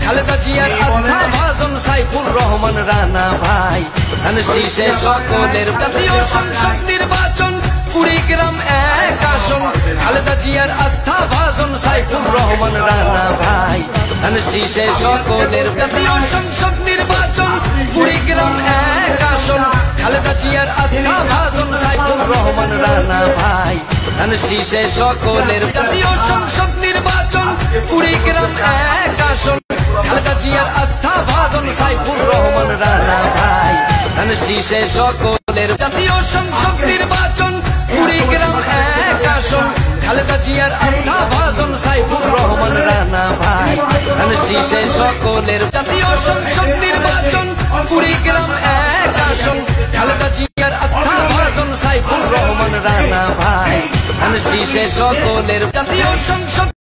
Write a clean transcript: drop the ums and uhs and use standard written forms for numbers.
খালেদা জিয়ার আস্থা ভাজন সাইফুর রহমান রানা ভাই ধান শীষে সকলের জাতীয় সংসদ নির্বাচন কুড়িগ্রাম এক আসন খালেদা জিয়ার আস্থা ভাজন সাইফুর রহমান রানা ভাই ধান শীষে সকলের জাতীয় সংসদ নির্বাচন কুড়িগ্রাম এক আসন খালেদা জিয়ার আস্থা ভাজন সাইফুর রহমান রানা ভাই ধান শীষে সকলের জাতীয় সংসদ নির্বাচন কুড়িগ্রাম এক আসন খালেদা জিয়ার আস্থা ভাজন সাইফুর রহমান রানা ভাই ধান শীষে সকলের জাতীয় সংসদ নির্বাচন কুড়িগ্রাম এক আসন খালেদা জিয়ার আস্থা ভাজন সাইফুর রহমান রানা ভাই ধান শীষে সকলের জাতীয় সংসদ নির্বাচন কুড়িগ্রাম এক আসন খালেদা জিয়ার আস্থা ভাজন সাইফুর রহমান রানা ভাই ধান শীষে সকলের জাতীয় সংসদ